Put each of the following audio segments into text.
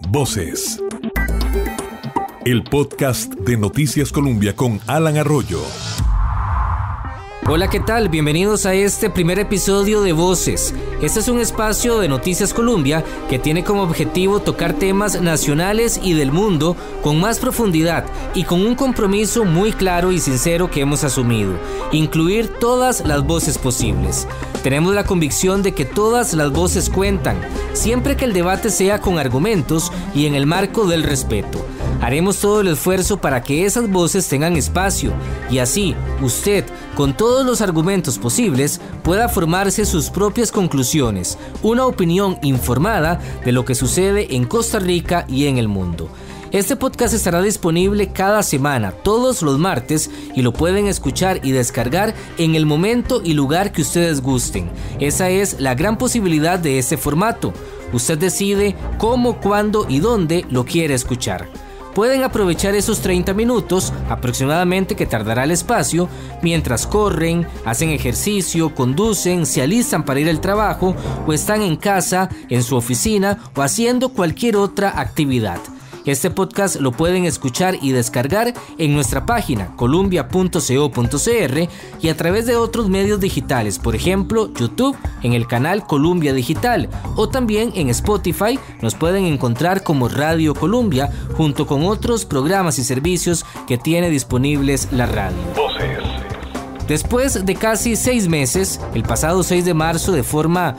Voces. El podcast de Noticias Colombia con Alan Arroyo. Hola, ¿qué tal? Bienvenidos a este primer episodio de Voces. Este es un espacio de Noticias Colombia que tiene como objetivo tocar temas nacionales y del mundo con más profundidad y con un compromiso muy claro y sincero que hemos asumido: incluir todas las voces posibles. Tenemos la convicción de que todas las voces cuentan, siempre que el debate sea con argumentos y en el marco del respeto. Haremos todo el esfuerzo para que esas voces tengan espacio y así usted, con todos los argumentos posibles, pueda formarse sus propias conclusiones, una opinión informada de lo que sucede en Costa Rica y en el mundo. Este podcast estará disponible cada semana, todos los martes, y lo pueden escuchar y descargar en el momento y lugar que ustedes gusten. Esa es la gran posibilidad de este formato. Usted decide cómo, cuándo y dónde lo quiere escuchar. Pueden aprovechar esos 30 minutos aproximadamente que tardará el espacio mientras corren, hacen ejercicio, conducen, se alistan para ir al trabajo o están en casa, en su oficina o haciendo cualquier otra actividad. Este podcast lo pueden escuchar y descargar en nuestra página columbia.co.cr y a través de otros medios digitales, por ejemplo, YouTube en el canal Columbia Digital, o también en Spotify nos pueden encontrar como Radio Columbia, junto con otros programas y servicios que tiene disponibles la radio. Después de casi 6 meses, el pasado 6 de marzo, de forma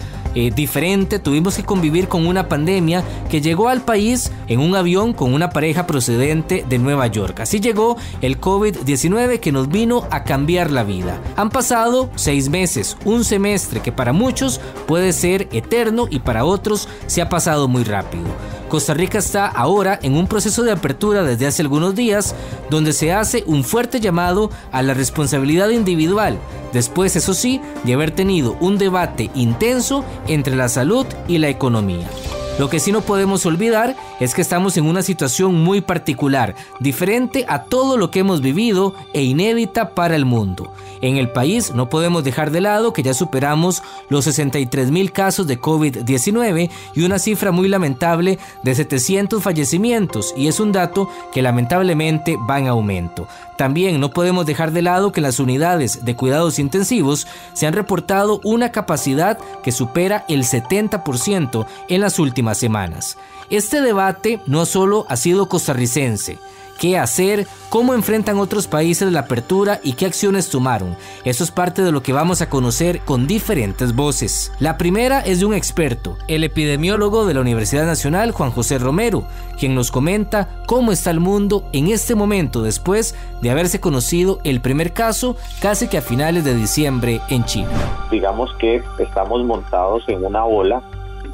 diferente, tuvimos que convivir con una pandemia que llegó al país en un avión con una pareja procedente de Nueva York. Así llegó el COVID-19 que nos vino a cambiar la vida. Han pasado 6 meses, un semestre que para muchos puede ser eterno y para otros se ha pasado muy rápido. Costa Rica está ahora en un proceso de apertura desde hace algunos días, donde se hace un fuerte llamado a la responsabilidad individual, después, eso sí, de haber tenido un debate intenso entre la salud y la economía. Lo que sí no podemos olvidar es que estamos en una situación muy particular, diferente a todo lo que hemos vivido e inédita para el mundo. En el país no podemos dejar de lado que ya superamos los 63,000 casos de COVID-19 y una cifra muy lamentable de 700 fallecimientos, y es un dato que lamentablemente va en aumento. También no podemos dejar de lado que en las unidades de cuidados intensivos se han reportado una capacidad que supera el 70% en las últimas semanas. Este debate no solo ha sido costarricense. ¿Qué hacer? ¿Cómo enfrentan otros países la apertura y qué acciones tomaron? Eso es parte de lo que vamos a conocer con diferentes voces. La primera es de un experto, el epidemiólogo de la Universidad Nacional, Juan José Romero, quien nos comenta cómo está el mundo en este momento después de haberse conocido el primer caso casi que a finales de diciembre en China. Digamos que estamos montados en una ola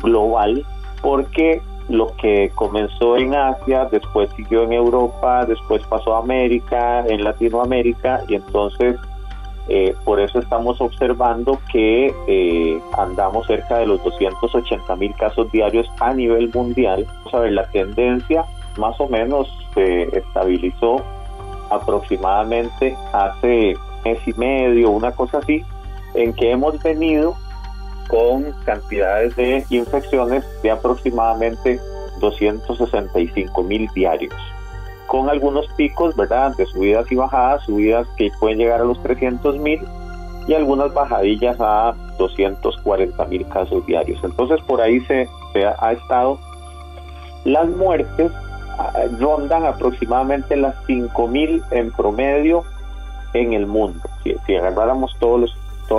global porque lo que comenzó en Asia, después siguió en Europa, después pasó a América, en Latinoamérica, y entonces por eso estamos observando que andamos cerca de los 280,000 casos diarios a nivel mundial. Vamos a ver, la tendencia más o menos se estabilizó aproximadamente hace mes y medio, una cosa así, en que hemos venido con cantidades de infecciones de aproximadamente 265,000 diarios, con algunos picos, ¿verdad?, de subidas y bajadas, subidas que pueden llegar a los 300,000 y algunas bajadillas a 240,000 casos diarios. Entonces por ahí se ha estado. Las muertes rondan aproximadamente las 5,000 en promedio en el mundo, si agarráramos todas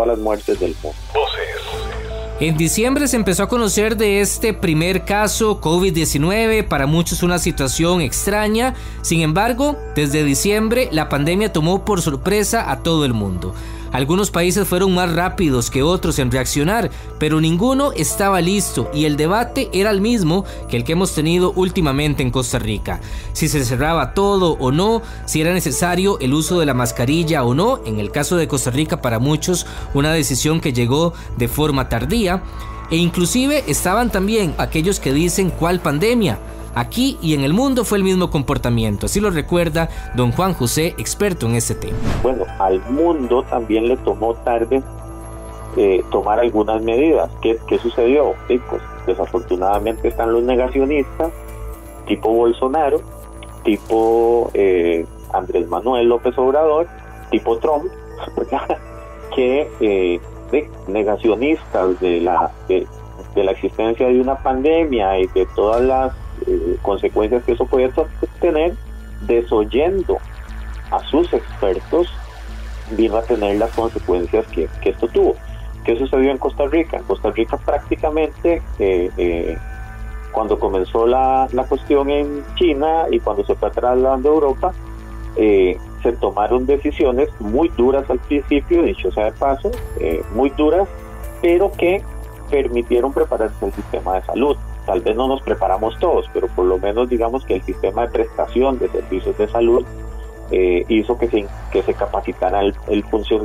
las muertes del mundo. En diciembre se empezó a conocer de este primer caso COVID-19, para muchos una situación extraña. Sin embargo, desde diciembre la pandemia tomó por sorpresa a todo el mundo. Algunos países fueron más rápidos que otros en reaccionar, pero ninguno estaba listo y el debate era el mismo que el que hemos tenido últimamente en Costa Rica. Si se cerraba todo o no, si era necesario el uso de la mascarilla o no. En el caso de Costa Rica, para muchos una decisión que llegó de forma tardía, e inclusive estaban también aquellos que dicen ¿cuál pandemia? Aquí y en el mundo fue el mismo comportamiento, así lo recuerda don Juan José, experto en este tema. Bueno, al mundo también le tomó tarde tomar algunas medidas. ¿Qué sucedió? Pues desafortunadamente están los negacionistas, tipo Bolsonaro, tipo Andrés Manuel López Obrador, tipo Trump, que negacionistas de la existencia de una pandemia y de todas las consecuencias que eso puede tener, desoyendo a sus expertos, vino a tener las consecuencias que esto tuvo. ¿Qué sucedió en Costa Rica? En Costa Rica prácticamente cuando comenzó la cuestión en China y cuando se fue trasladando a Europa, se tomaron decisiones muy duras al principio, dicho sea de paso, muy duras, pero que permitieron prepararse el sistema de salud. Tal vez no nos preparamos todos, pero por lo menos digamos que el sistema de prestación de servicios de salud hizo que se capacitaran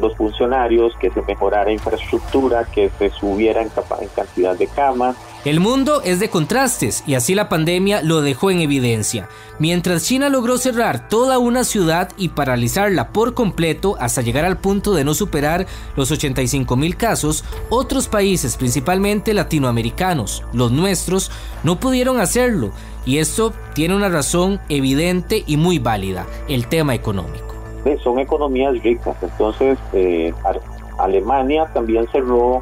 los funcionarios, que se mejorara infraestructura, que se subiera en cantidad de camas. El mundo es de contrastes y así la pandemia lo dejó en evidencia. Mientras China logró cerrar toda una ciudad y paralizarla por completo hasta llegar al punto de no superar los 85,000 casos, otros países, principalmente latinoamericanos, los nuestros, no pudieron hacerlo. Y esto tiene una razón evidente y muy válida: el tema económico. Son economías ricas, entonces Alemania también cerró,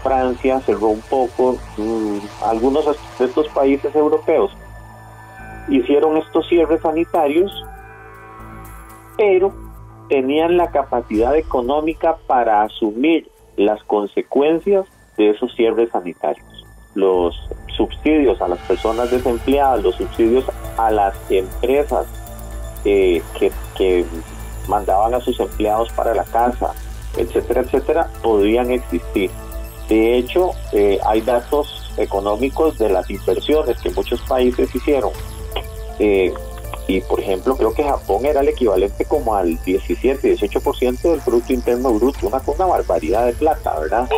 Francia cerró un poco, algunos de estos países europeos hicieron estos cierres sanitarios, pero tenían la capacidad económica para asumir las consecuencias de esos cierres sanitarios. Los subsidios a las personas desempleadas, los subsidios a las empresas que mandaban a sus empleados para la casa, etcétera, etcétera, podrían existir. De hecho, hay datos económicos de las inversiones que muchos países hicieron. Y por ejemplo, creo que Japón era el equivalente como al 17-18% del Producto Interno Bruto, una barbaridad de plata, ¿verdad?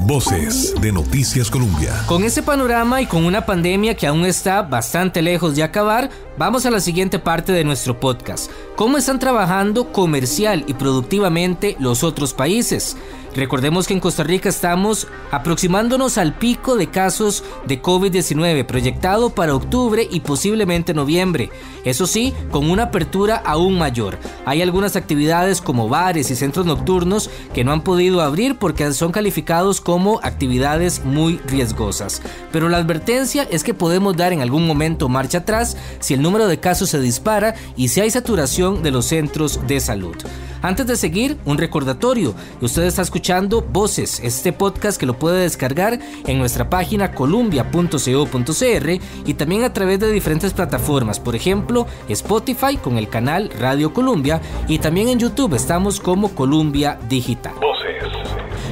Voces de Noticias Colombia. Con ese panorama y con una pandemia que aún está bastante lejos de acabar, vamos a la siguiente parte de nuestro podcast. ¿Cómo están trabajando comercial y productivamente los otros países? Recordemos que en Costa Rica estamos aproximándonos al pico de casos de COVID-19 proyectado para octubre y posiblemente noviembre. Eso sí, con una apertura aún mayor. Hay algunas actividades como bares y centros nocturnos que no han podido abrir porque son calificados como actividades muy riesgosas. Pero la advertencia es que podemos dar en algún momento marcha atrás si el número de casos se dispara y si hay saturación de los centros de salud. Antes de seguir, un recordatorio. Usted está escuchando Voces, este podcast que lo puede descargar en nuestra página columbia.co.cr y también a través de diferentes plataformas, por ejemplo, Spotify con el canal Radio Columbia y también en YouTube estamos como Columbia Digital.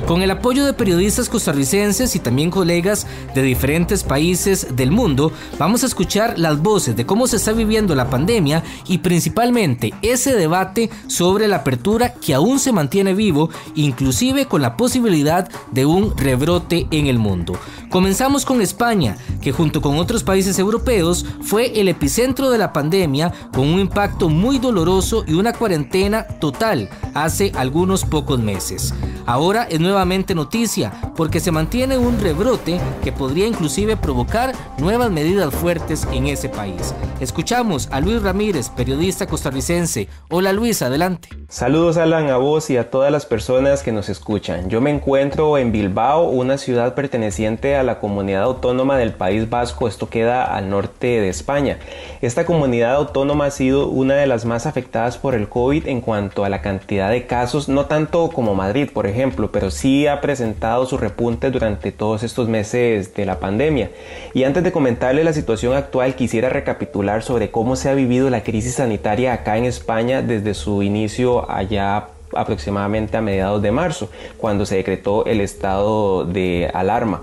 Con el apoyo de periodistas costarricenses y también colegas de diferentes países del mundo, vamos a escuchar las voces de cómo se está viviendo la pandemia y principalmente ese debate sobre la apertura que aún se mantiene vivo, inclusive con la posibilidad de un rebrote en el mundo. Comenzamos con España, que junto con otros países europeos fue el epicentro de la pandemia, con un impacto muy doloroso y una cuarentena total hace algunos pocos meses. Ahora es nuevamente noticia porque se mantiene un rebrote que podría inclusive provocar nuevas medidas fuertes en ese país. Escuchamos a Luis Ramírez, periodista costarricense. Hola Luis, adelante. Saludos Alan, a vos y a todas las personas que nos escuchan. Yo me encuentro en Bilbao, una ciudad perteneciente a la comunidad autónoma del País Vasco. Esto queda al norte de España. Esta comunidad autónoma ha sido una de las más afectadas por el COVID en cuanto a la cantidad de casos, no tanto como Madrid, por ejemplo, pero sí ha presentado su repunte durante todos estos meses de la pandemia. Y antes de comentarle la situación actual, quisiera recapitular sobre cómo se ha vivido la crisis sanitaria acá en España desde su inicio allá aproximadamente a mediados de marzo, cuando se decretó el estado de alarma.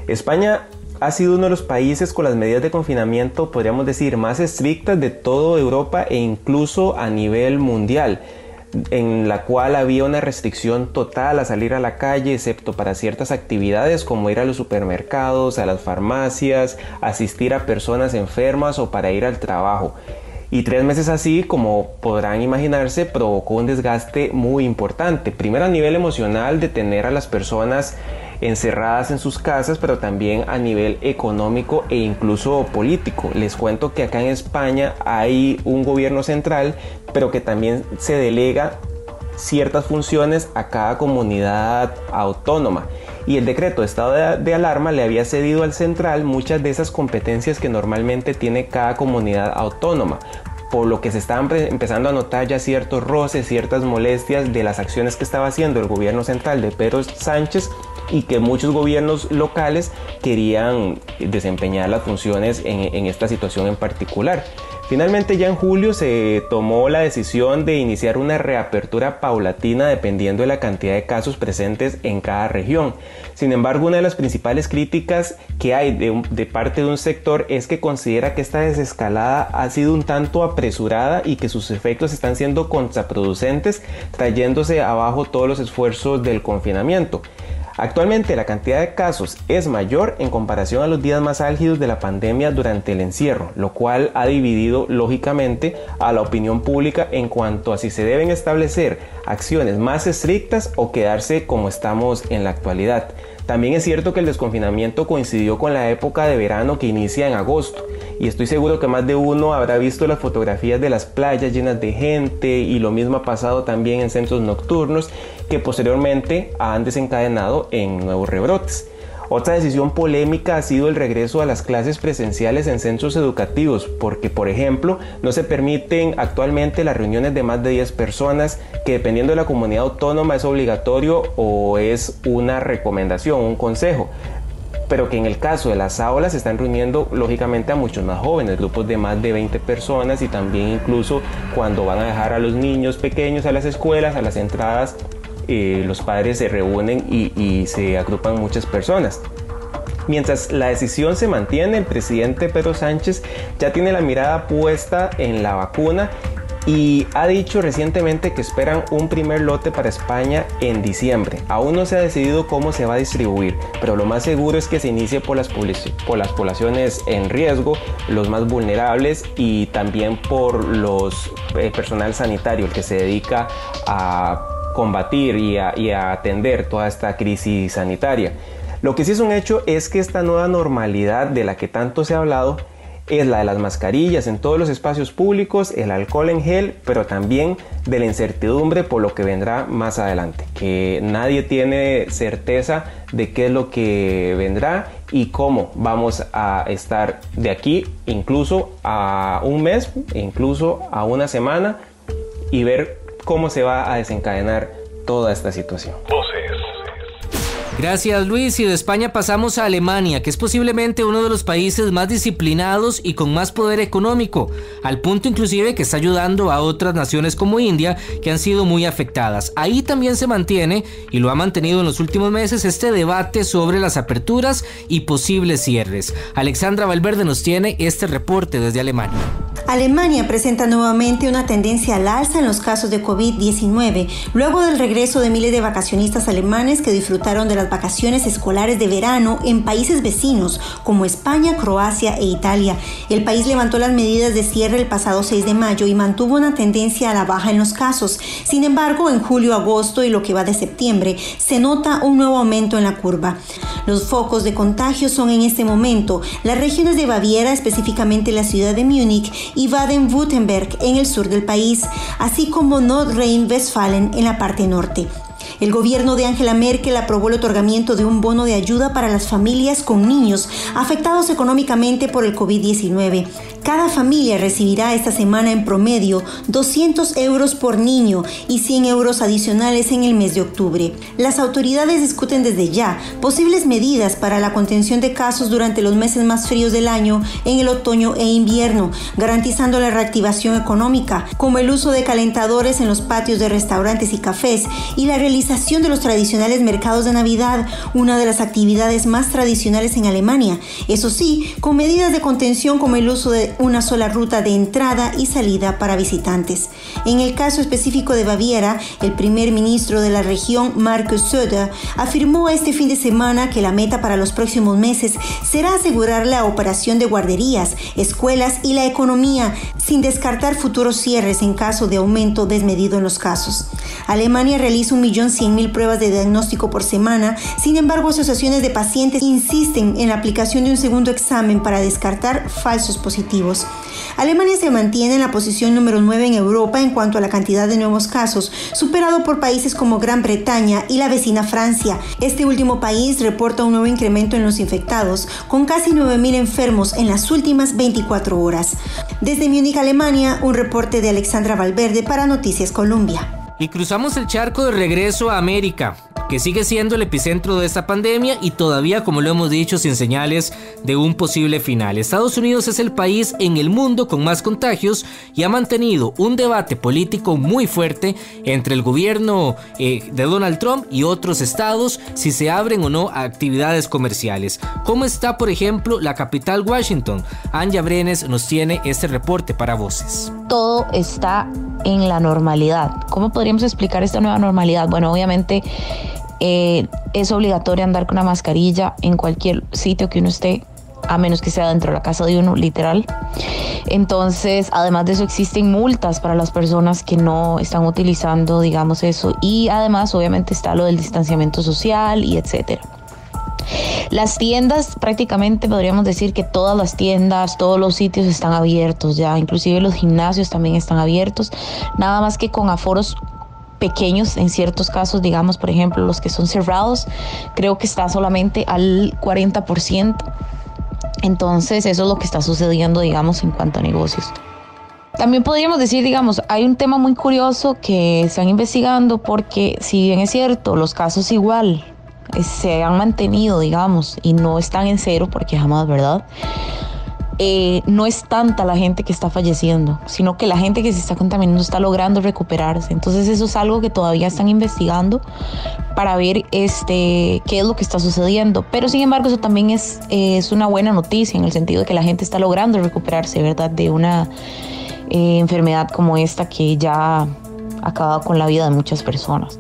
España ha sido uno de los países con las medidas de confinamiento, podríamos decir, más estrictas de toda Europa e incluso a nivel mundial, en la cual había una restricción total a salir a la calle, excepto para ciertas actividades como ir a los supermercados, a las farmacias, asistir a personas enfermas o para ir al trabajo. Y 3 meses así, como podrán imaginarse, provocó un desgaste muy importante. Primero a nivel emocional, de tener a las personas encerradas en sus casas, pero también a nivel económico e incluso político. Les cuento que acá en España hay un gobierno central, pero que también se delega ciertas funciones a cada comunidad autónoma. Y el decreto de estado de alarma le había cedido al central muchas de esas competencias que normalmente tiene cada comunidad autónoma, por lo que se estaban empezando a notar ya ciertos roces, ciertas molestias de las acciones que estaba haciendo el gobierno central de Pedro Sánchez, y que muchos gobiernos locales querían desempeñar las funciones en esta situación en particular. Finalmente, ya en julio se tomó la decisión de iniciar una reapertura paulatina dependiendo de la cantidad de casos presentes en cada región. Sin embargo, una de las principales críticas que hay de parte de un sector es que considera que esta desescalada ha sido un tanto apresurada y que sus efectos están siendo contraproducentes, trayéndose abajo todos los esfuerzos del confinamiento. Actualmente la cantidad de casos es mayor en comparación a los días más álgidos de la pandemia durante el encierro, lo cual ha dividido lógicamente a la opinión pública en cuanto a si se deben establecer acciones más estrictas o quedarse como estamos en la actualidad. También es cierto que el desconfinamiento coincidió con la época de verano que inicia en agosto, y estoy seguro que más de uno habrá visto las fotografías de las playas llenas de gente, y lo mismo ha pasado también en centros nocturnos que posteriormente han desencadenado en nuevos rebrotes. Otra decisión polémica ha sido el regreso a las clases presenciales en centros educativos, porque por ejemplo no se permiten actualmente las reuniones de más de 10 personas, que dependiendo de la comunidad autónoma es obligatorio o es una recomendación, un consejo, pero que en el caso de las aulas se están reuniendo lógicamente a muchos más jóvenes, grupos de más de 20 personas, y también incluso cuando van a dejar a los niños pequeños a las escuelas, a las entradas, los padres se reúnen y se agrupan muchas personas. Mientras la decisión se mantiene, el presidente Pedro Sánchez ya tiene la mirada puesta en la vacuna y ha dicho recientemente que esperan un primer lote para España en diciembre. Aún no se ha decidido cómo se va a distribuir, pero lo más seguro es que se inicie por las poblaciones en riesgo, los más vulnerables, y también por los personal sanitario, el que se dedica a combatir y a atender toda esta crisis sanitaria. Lo que sí es un hecho es que esta nueva normalidad de la que tanto se ha hablado es la de las mascarillas en todos los espacios públicos, el alcohol en gel, pero también de la incertidumbre por lo que vendrá más adelante, que nadie tiene certeza de qué es lo que vendrá y cómo vamos a estar de aquí incluso a un mes, incluso a una semana, y ver cómo se va a desencadenar toda esta situación. Gracias, Luis. Y de España pasamos a Alemania, que es posiblemente uno de los países más disciplinados y con más poder económico, al punto inclusive que está ayudando a otras naciones como India, que han sido muy afectadas. Ahí también se mantiene, y lo ha mantenido en los últimos meses, este debate sobre las aperturas y posibles cierres. Alexandra Valverde nos tiene este reporte desde Alemania. Alemania presenta nuevamente una tendencia al alza en los casos de COVID-19, luego del regreso de miles de vacacionistas alemanes que disfrutaron de las vacaciones escolares de verano en países vecinos como España, Croacia e Italia. El país levantó las medidas de cierre el pasado 6 de mayo y mantuvo una tendencia a la baja en los casos. Sin embargo, en julio, agosto y lo que va de septiembre, se nota un nuevo aumento en la curva. Los focos de contagio son en este momento las regiones de Baviera, específicamente la ciudad de Múnich, y Baden-Württemberg en el sur del país, así como Nordrhein-Westfalen en la parte norte. El gobierno de Angela Merkel aprobó el otorgamiento de un bono de ayuda para las familias con niños afectados económicamente por el COVID-19. Cada familia recibirá esta semana en promedio 200 euros por niño y 100 euros adicionales en el mes de octubre. Las autoridades discuten desde ya posibles medidas para la contención de casos durante los meses más fríos del año en el otoño e invierno, garantizando la reactivación económica, como el uso de calentadores en los patios de restaurantes y cafés y la realización realización de los tradicionales mercados de Navidad, una de las actividades más tradicionales en Alemania. Eso sí, con medidas de contención como el uso de una sola ruta de entrada y salida para visitantes. En el caso específico de Baviera, el primer ministro de la región, Markus Söder, afirmó este fin de semana que la meta para los próximos meses será asegurar la operación de guarderías, escuelas y la economía, sin descartar futuros cierres en caso de aumento desmedido en los casos. Alemania realiza 1.100.000 pruebas de diagnóstico por semana. Sin embargo, asociaciones de pacientes insisten en la aplicación de un segundo examen para descartar falsos positivos. Alemania se mantiene en la posición número 9 en Europa en cuanto a la cantidad de nuevos casos, superado por países como Gran Bretaña y la vecina Francia. Este último país reporta un nuevo incremento en los infectados, con casi 9.000 enfermos en las últimas 24 horas. Desde Múnich, Alemania, un reporte de Alexandra Valverde para Noticias Colombia. Y cruzamos el charco de regreso a América, que sigue siendo el epicentro de esta pandemia y todavía, como lo hemos dicho, sin señales de un posible final. Estados Unidos es el país en el mundo con más contagios y ha mantenido un debate político muy fuerte entre el gobierno de Donald Trump y otros estados si se abren o no a actividades comerciales. ¿Cómo está, por ejemplo, la capital Washington? Anja Brenes nos tiene este reporte para Voces. Todo está en la normalidad. ¿Cómo podríamos explicar esta nueva normalidad? Bueno, obviamente es obligatorio andar con una mascarilla en cualquier sitio que uno esté, a menos que sea dentro de la casa de uno, literal. Entonces, además de eso, existen multas para las personas que no están utilizando, digamos, eso. Y además, obviamente, está lo del distanciamiento social y etcétera. Las tiendas, prácticamente podríamos decir que todas las tiendas, todos los sitios están abiertos ya, inclusive los gimnasios también están abiertos, nada más que con aforos pequeños en ciertos casos, digamos, por ejemplo, los que son cerrados, creo que está solamente al 40%. Entonces, eso es lo que está sucediendo, digamos, en cuanto a negocios. También podríamos decir, digamos, hay un tema muy curioso que están investigando porque, si bien es cierto, los casos igual se han mantenido, digamos, y no están en cero, porque jamás, ¿verdad? No es tanta la gente que está falleciendo, sino que la gente que se está contaminando está logrando recuperarse. Entonces eso es algo que todavía están investigando para ver qué es lo que está sucediendo. Pero sin embargo, eso también es una buena noticia en el sentido de que la gente está logrando recuperarse, ¿verdad? De una enfermedad como esta que ya acabado con la vida de muchas personas.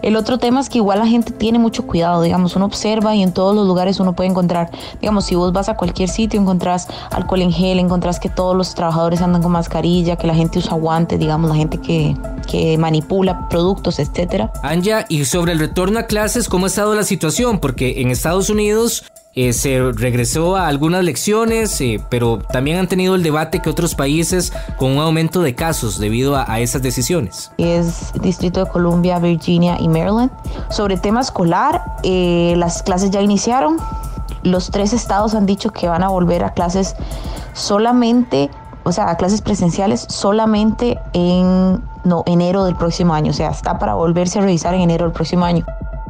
El otro tema es que igual la gente tiene mucho cuidado, digamos, uno observa y en todos los lugares uno puede encontrar, digamos, si vos vas a cualquier sitio encontrás alcohol en gel, encontrás que todos los trabajadores andan con mascarilla, que la gente usa guantes, digamos, la gente que manipula productos, etcétera. Anja, y sobre el retorno a clases, ¿cómo ha estado la situación? Porque en Estados Unidos se regresó a algunas lecciones, pero también han tenido el debate que otros países con un aumento de casos debido a esas decisiones. Es Distrito de Columbia, Virginia y Maryland. Sobre el tema escolar, las clases ya iniciaron. Los 3 estados han dicho que van a volver a clases solamente, o sea, a clases presenciales solamente en enero del próximo año. O sea, está para volverse a revisar en enero del próximo año.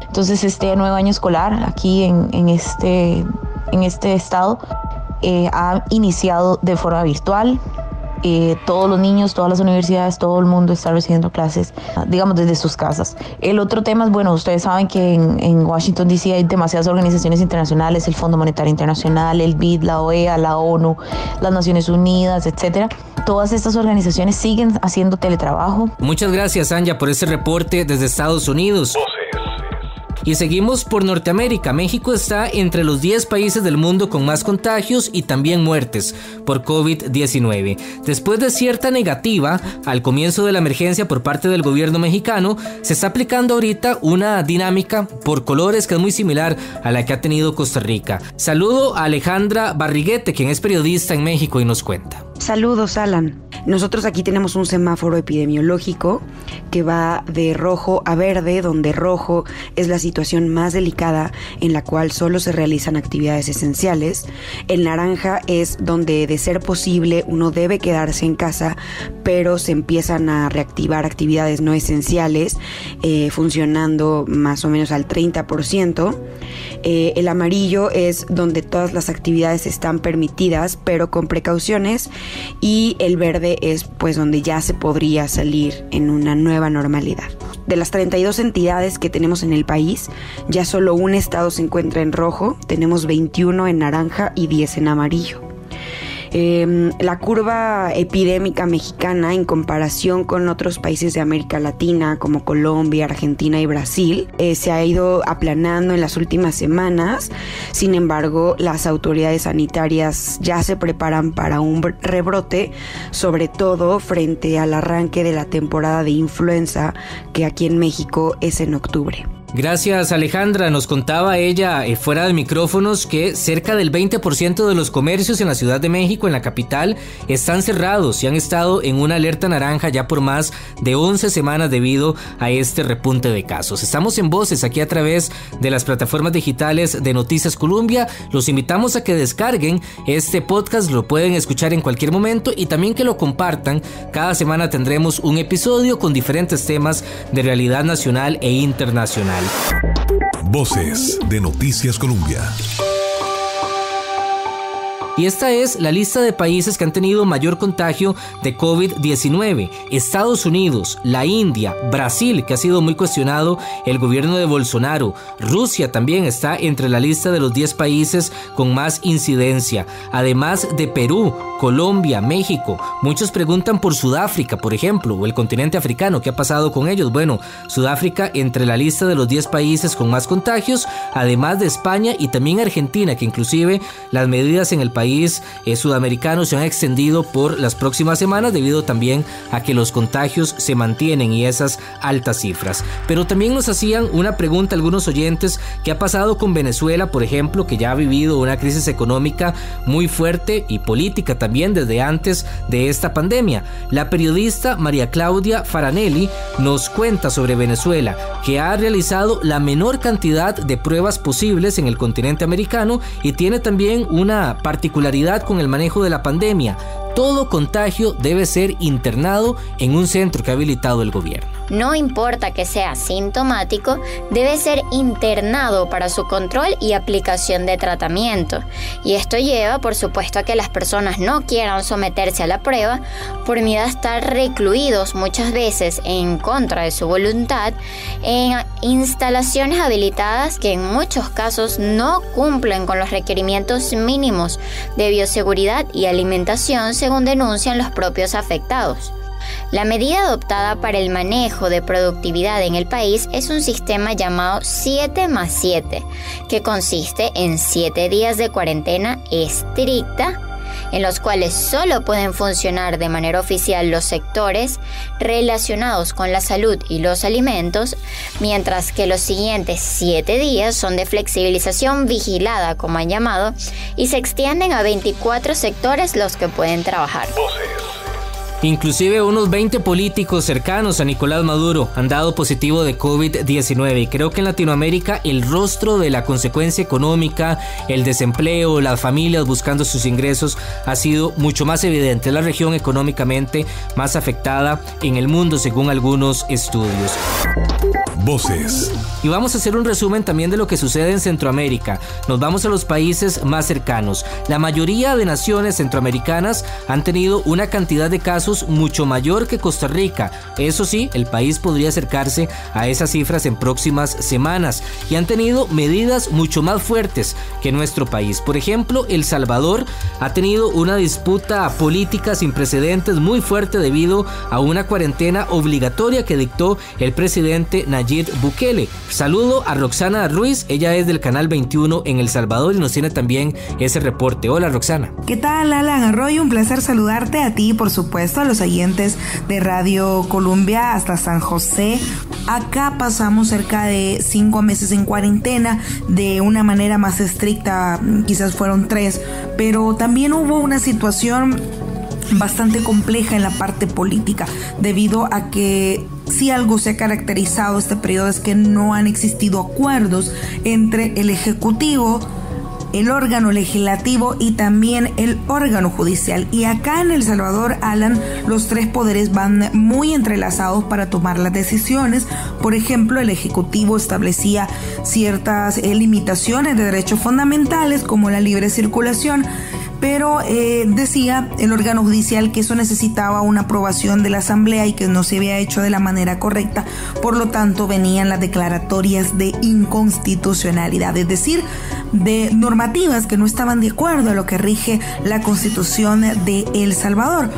Entonces, este nuevo año escolar aquí en este estado ha iniciado de forma virtual. Todos los niños, todas las universidades, todo el mundo está recibiendo clases, digamos, desde sus casas. El otro tema es, bueno, ustedes saben que en Washington D.C. hay demasiadas organizaciones internacionales, el Fondo Monetario Internacional, el BID, la OEA, la ONU, las Naciones Unidas, etcétera. Todas estas organizaciones siguen haciendo teletrabajo. Muchas gracias, Anja, por ese reporte desde Estados Unidos. Y seguimos por Norteamérica. México está entre los 10 países del mundo con más contagios y también muertes por COVID-19. Después de cierta negativa al comienzo de la emergencia por parte del gobierno mexicano, se está aplicando ahorita una dinámica por colores que es muy similar a la que ha tenido Costa Rica. Saludo a Alejandra Barriguete, quien es periodista en México y nos cuenta. Saludos, Alan. Nosotros aquí tenemos un semáforo epidemiológico que va de rojo a verde, donde rojo es la situación más delicada en la cual solo se realizan actividades esenciales. El naranja es donde, de ser posible, uno debe quedarse en casa, pero se empiezan a reactivar actividades no esenciales, funcionando más o menos al 30%. El amarillo es donde todas las actividades están permitidas, pero con precauciones. Y el verde es pues donde ya se podría salir en una nueva normalidad. De las 32 entidades que tenemos en el país, ya solo un estado se encuentra en rojo, tenemos 21 en naranja y 10 en amarillo. La curva epidémica mexicana en comparación con otros países de América Latina como Colombia, Argentina y Brasil se ha ido aplanando en las últimas semanas. Sin embargo, las autoridades sanitarias ya se preparan para un rebrote, sobre todo frente al arranque de la temporada de influenza, que aquí en México es en octubre. Gracias, Alejandra. Nos contaba ella fuera de micrófonos que cerca del 20% de los comercios en la Ciudad de México, en la capital, están cerrados y han estado en una alerta naranja ya por más de 11 semanas debido a este repunte de casos. Estamos en Voces aquí a través de las plataformas digitales de Noticias Colombia. Los invitamos a que descarguen este podcast, lo pueden escuchar en cualquier momento y también que lo compartan. Cada semana tendremos un episodio con diferentes temas de realidad nacional e internacional. Voces de Noticias Colombia. Y esta es la lista de países que han tenido mayor contagio de COVID-19. Estados Unidos, la India, Brasil, que ha sido muy cuestionado el gobierno de Bolsonaro. Rusia también está entre la lista de los 10 países con más incidencia. Además de Perú, Colombia, México. Muchos preguntan por Sudáfrica, por ejemplo, o el continente africano. ¿Qué ha pasado con ellos? Bueno, Sudáfrica entre la lista de los 10 países con más contagios, además de España y también Argentina, que inclusive las medidas en el país sudamericano se han extendido por las próximas semanas debido también a que los contagios se mantienen y esas altas cifras. Pero también nos hacían una pregunta algunos oyentes: ¿qué ha pasado con Venezuela, por ejemplo, que ya ha vivido una crisis económica muy fuerte y política también desde antes de esta pandemia? La periodista María Claudia Faranelli nos cuenta sobre Venezuela, que ha realizado la menor cantidad de pruebas posibles en el continente americano y tiene también una particularidad con el manejo de la pandemia. Todo contagio debe ser internado en un centro que ha habilitado el gobierno. No importa que sea sintomático, debe ser internado para su control y aplicación de tratamiento. Y esto lleva, por supuesto, a que las personas no quieran someterse a la prueba por miedo a estar recluidos muchas veces en contra de su voluntad en instalaciones habilitadas que en muchos casos no cumplen con los requerimientos mínimos de bioseguridad y alimentación, según denuncian los propios afectados. La medida adoptada para el manejo de productividad en el país es un sistema llamado 7+7, que consiste en 7 días de cuarentena estricta, en los cuales solo pueden funcionar de manera oficial los sectores relacionados con la salud y los alimentos, mientras que los siguientes 7 días son de flexibilización vigilada, como han llamado, y se extienden a 24 sectores los que pueden trabajar. Inclusive unos 20 políticos cercanos a Nicolás Maduro han dado positivo de COVID-19 y creo que en Latinoamérica el rostro de la consecuencia económica, el desempleo, las familias buscando sus ingresos ha sido mucho más evidente. Es la región económicamente más afectada en el mundo según algunos estudios. Voces. Y vamos a hacer un resumen también de lo que sucede en Centroamérica. Nos vamos a los países más cercanos. La mayoría de naciones centroamericanas han tenido una cantidad de casos mucho mayor que Costa Rica. Eso sí, el país podría acercarse a esas cifras en próximas semanas y han tenido medidas mucho más fuertes que nuestro país. Por ejemplo, El Salvador ha tenido una disputa política sin precedentes muy fuerte debido a una cuarentena obligatoria que dictó el presidente Nayib Bukele. Saludo a Roxana Ruiz, ella es del Canal 21 en El Salvador y nos tiene también ese reporte. Hola, Roxana. ¿Qué tal, Alan Arroyo? Un placer saludarte a ti y por supuesto a los oyentes de Radio Colombia hasta San José. Acá pasamos cerca de 5 meses en cuarentena de una manera más estricta, quizás fueron 3, pero también hubo una situación bastante compleja en la parte política, debido a que si algo se ha caracterizado este periodo es que no han existido acuerdos entre el Ejecutivo, el órgano legislativo y también el órgano judicial. Y acá en El Salvador, Alan, los 3 poderes van muy entrelazados para tomar las decisiones. Por ejemplo, el Ejecutivo establecía ciertas limitaciones de derechos fundamentales como la libre circulación, pero decía el órgano judicial que eso necesitaba una aprobación de la Asamblea y que no se había hecho de la manera correcta, por lo tanto venían las declaratorias de inconstitucionalidad, es decir, de normativas que no estaban de acuerdo a lo que rige la Constitución de El Salvador.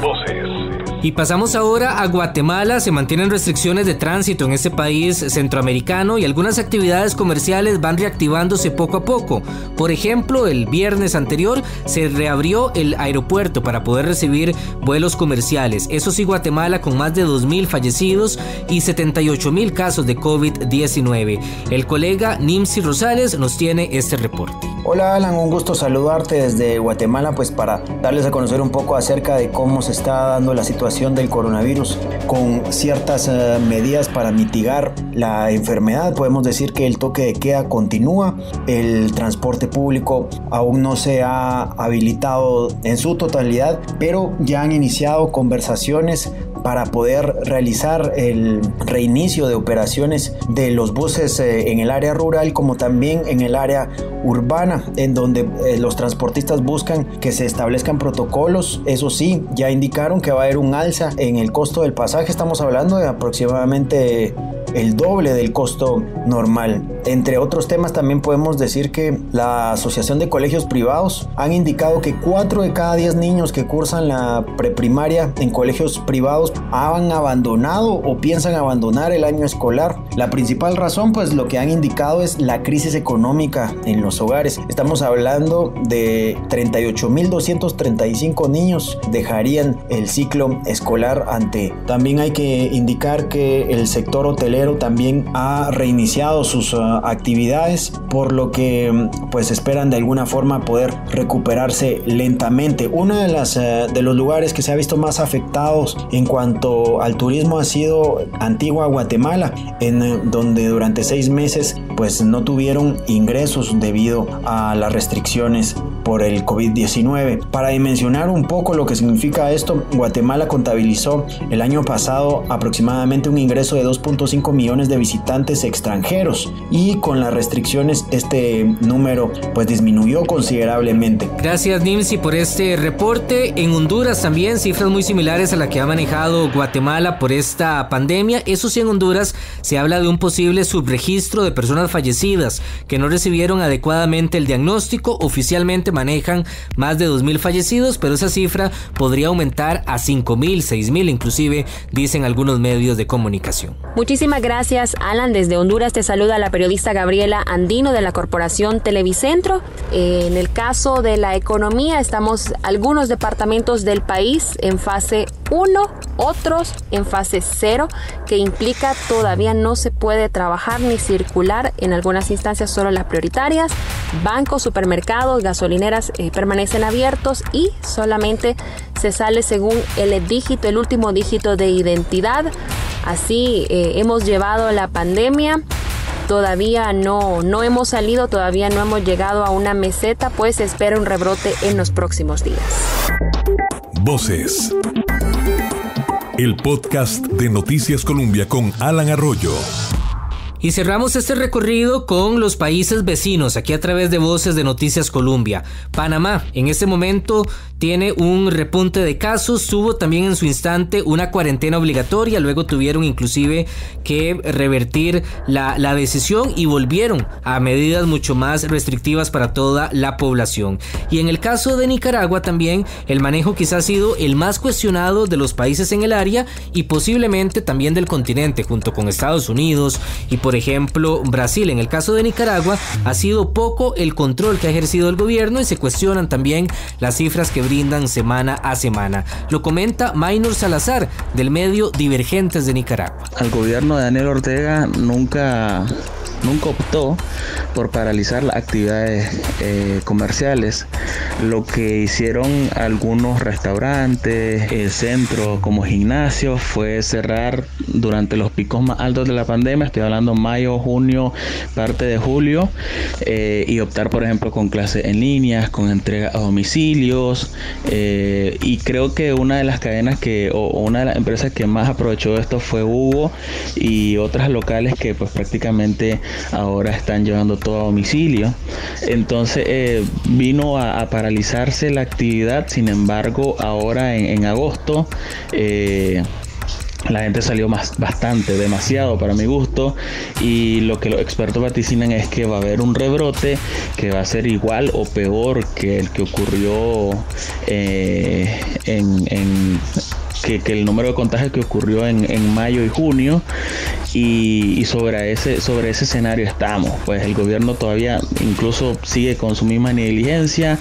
Y pasamos ahora a Guatemala. Se mantienen restricciones de tránsito en este país centroamericano y algunas actividades comerciales van reactivándose poco a poco. Por ejemplo, el viernes anterior se reabrió el aeropuerto para poder recibir vuelos comerciales. Eso sí, Guatemala con más de 2.000 fallecidos y 78.000 casos de COVID-19. El colega Nimsi Rosales nos tiene este reporte. Hola Alan, un gusto saludarte desde Guatemala, pues para darles a conocer un poco acerca de cómo se está dando la situación del coronavirus con ciertas medidas para mitigar la enfermedad. Podemos decir que el toque de queda continúa, el transporte público aún no se ha habilitado en su totalidad, pero ya han iniciado conversaciones para poder realizar el reinicio de operaciones de los buses en el área rural como también en el área urbana, en donde los transportistas buscan que se establezcan protocolos. Eso sí, ya indicaron que va a haber un alza en el costo del pasaje. Estamos hablando de aproximadamente el doble del costo normal. Entre otros temas, también podemos decir que la Asociación de Colegios Privados han indicado que 4 de cada 10 niños que cursan la preprimaria en colegios privados han abandonado o piensan abandonar el año escolar. La principal razón, pues lo que han indicado es la crisis económica en los hogares. Estamos hablando de 38.235 niños dejarían el ciclo escolar ante. También hay que indicar que el sector hotelero también ha reiniciado sus actividades, por lo que pues esperan de alguna forma poder recuperarse lentamente. Uno de los lugares que se ha visto más afectados en cuanto al turismo ha sido Antigua Guatemala, en donde durante 6 meses pues no tuvieron ingresos debido a las restricciones por el COVID-19. Para dimensionar un poco lo que significa esto, Guatemala contabilizó el año pasado aproximadamente un ingreso de 2.5 millones de visitantes extranjeros, y con las restricciones este número pues disminuyó considerablemente. Gracias Nimsi por este reporte. En Honduras también cifras muy similares a la que ha manejado Guatemala por esta pandemia. Eso sí, en Honduras se habla de un posible subregistro de personas fallecidas que no recibieron adecuadamente el diagnóstico. Oficialmente manejan más de 2.000 fallecidos, pero esa cifra podría aumentar a 5.000, 6.000 inclusive, dicen algunos medios de comunicación. Muchísimas gracias, Alan. Desde Honduras te saluda la periodista Gabriela Andino de la Corporación Televicentro. En el caso de la economía, estamos algunos departamentos del país en fase 1, otros en fase 0, que implica todavía no se puede trabajar ni circular en algunas instancias, solo las prioritarias. Bancos, supermercados, gasolineras permanecen abiertos y solamente se sale según el último dígito de identidad. Así hemos llevado la pandemia. Todavía no hemos salido, todavía no hemos llegado a una meseta, pues se espera un rebrote en los próximos días. Voces. El podcast de Noticias Colombia con Alan Arroyo. Y cerramos este recorrido con los países vecinos, aquí a través de Voces de Noticias Colombia. Panamá, en este momento, tiene un repunte de casos, tuvo también en su instante una cuarentena obligatoria, luego tuvieron inclusive que revertir la decisión y volvieron a medidas mucho más restrictivas para toda la población. Y en el caso de Nicaragua también, el manejo quizás ha sido el más cuestionado de los países en el área y posiblemente también del continente, junto con Estados Unidos y por ejemplo Brasil. En el caso de Nicaragua ha sido poco el control que ha ejercido el gobierno y se cuestionan también las cifras que brindan semana a semana. Lo comenta Maynor Salazar del medio Divergentes de Nicaragua. Al gobierno de Daniel Ortega nunca optó por paralizar las actividades comerciales. Lo que hicieron algunos restaurantes, el centro como gimnasios, fue cerrar durante los picos más altos de la pandemia. Estoy hablando mayo, junio, parte de julio, y optar por ejemplo con clases en línea, con entrega a domicilios, y creo que una de las cadenas una de las empresas que más aprovechó esto fue Hugo y otras locales que pues prácticamente ahora están llevando todo a domicilio. Entonces vino a paralizarse la actividad. Sin embargo, ahora en agosto la gente salió bastante, demasiado para mi gusto, y lo que los expertos vaticinan es que va a haber un rebrote que va a ser igual o peor que el que ocurrió que el número de contagios que ocurrió en mayo y junio, y sobre ese escenario estamos. Pues el gobierno todavía incluso sigue con su misma negligencia.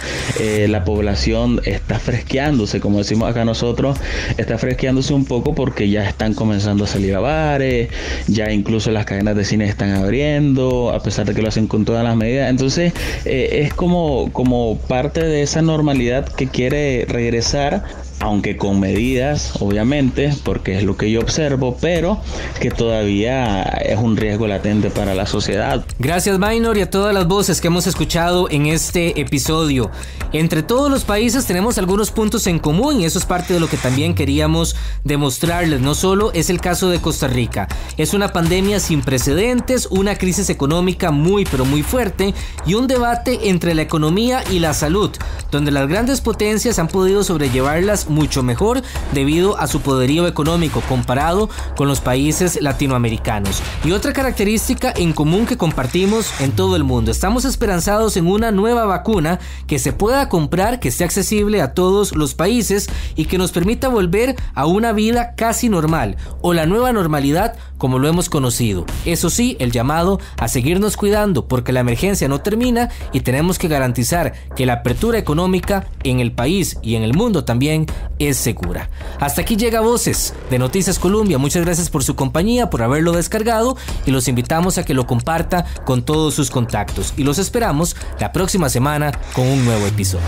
La población está fresqueándose, como decimos acá nosotros, está fresqueándose un poco porque ya están comenzando a salir a bares, ya incluso las cadenas de cine están abriendo, a pesar de que lo hacen con todas las medidas. Entonces es como parte de esa normalidad que quiere regresar, aunque con medidas, obviamente, porque es lo que yo observo, pero que todavía es un riesgo latente para la sociedad. Gracias, Maynor, y a todas las voces que hemos escuchado en este episodio. Entre todos los países tenemos algunos puntos en común, y eso es parte de lo que también queríamos demostrarles. No solo es el caso de Costa Rica, es una pandemia sin precedentes, una crisis económica muy pero muy fuerte, y un debate entre la economía y la salud, donde las grandes potencias han podido sobrellevarlas mucho mejor debido a su poderío económico comparado con los países latinoamericanos. Y otra característica en común que compartimos en todo el mundo: estamos esperanzados en una nueva vacuna que se pueda comprar, que esté accesible a todos los países y que nos permita volver a una vida casi normal, o la nueva normalidad como lo hemos conocido. Eso sí, el llamado a seguirnos cuidando, porque la emergencia no termina y tenemos que garantizar que la apertura económica en el país y en el mundo también es segura. Hasta aquí llega Voces de Noticias Colombia. Muchas gracias por su compañía, por haberlo descargado, y los invitamos a que lo comparta con todos sus contactos, y los esperamos la próxima semana con un nuevo episodio.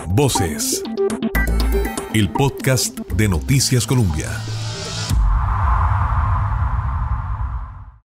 Voces, el podcast de Noticias Colombia.